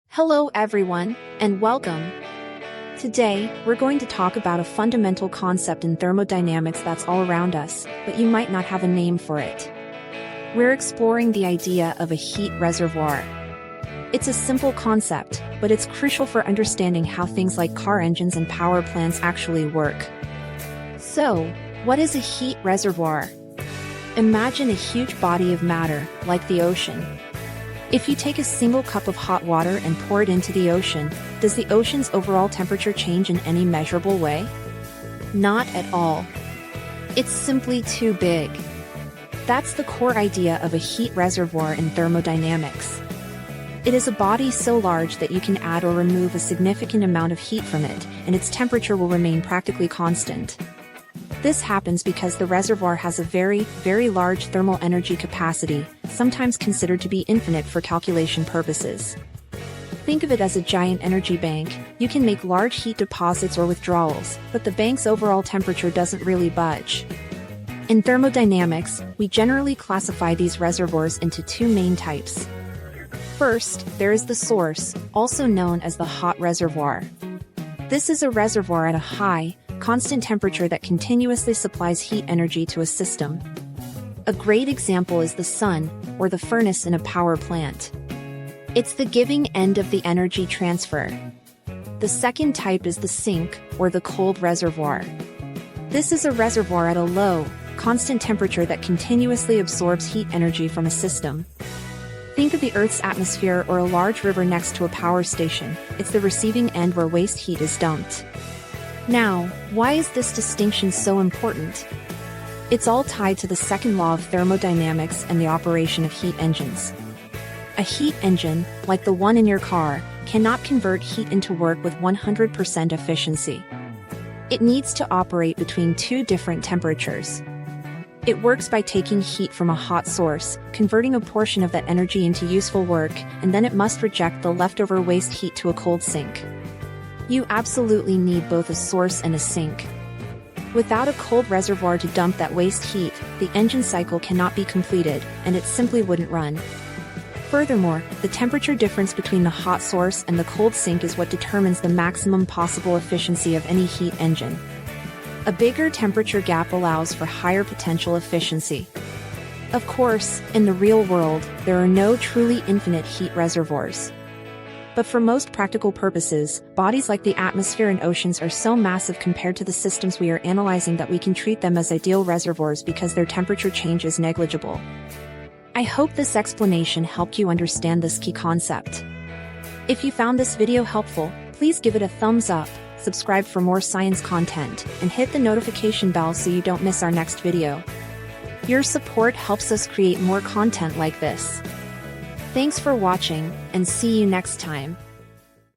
Hello everyone, and welcome. Today, we're going to talk about a fundamental concept in thermodynamics that's all around us, but you might not have a name for it. We're exploring the idea of a heat reservoir. It's a simple concept, but it's crucial for understanding how things like car engines and power plants actually work. So, what is a heat reservoir? Imagine a huge body of matter, like the ocean. If you take a single cup of hot water and pour it into the ocean, does the ocean's overall temperature change in any measurable way? Not at all. It's simply too big. That's the core idea of a heat reservoir in thermodynamics. It is a body so large that you can add or remove a significant amount of heat from it, and its temperature will remain practically constant. This happens because the reservoir has a very, very large thermal energy capacity, sometimes considered to be infinite for calculation purposes. Think of it as a giant energy bank. You can make large heat deposits or withdrawals, but the bank's overall temperature doesn't really budge. In thermodynamics, we generally classify these reservoirs into two main types. First, there is the source, also known as the hot reservoir. This is a reservoir at a high, constant temperature that continuously supplies heat energy to a system. A great example is the sun, or the furnace in a power plant. It's the giving end of the energy transfer. The second type is the sink, or the cold reservoir. This is a reservoir at a low, constant temperature that continuously absorbs heat energy from a system. Think of the Earth's atmosphere or a large river next to a power station. It's the receiving end where waste heat is dumped. Now, why is this distinction so important? It's all tied to the second law of thermodynamics and the operation of heat engines. A heat engine, like the one in your car, cannot convert heat into work with 100% efficiency. It needs to operate between two different temperatures. It works by taking heat from a hot source, converting a portion of that energy into useful work, and then it must reject the leftover waste heat to a cold sink. You absolutely need both a source and a sink. Without a cold reservoir to dump that waste heat, the engine cycle cannot be completed, and it simply wouldn't run. Furthermore, the temperature difference between the hot source and the cold sink is what determines the maximum possible efficiency of any heat engine. A bigger temperature gap allows for higher potential efficiency. Of course, in the real world, there are no truly infinite heat reservoirs. But for most practical purposes, bodies like the atmosphere and oceans are so massive compared to the systems we are analyzing that we can treat them as ideal reservoirs because their temperature change is negligible. I hope this explanation helped you understand this key concept. If you found this video helpful, please give it a thumbs up, subscribe for more science content, and hit the notification bell so you don't miss our next video. Your support helps us create more content like this. Thanks for watching, and see you next time.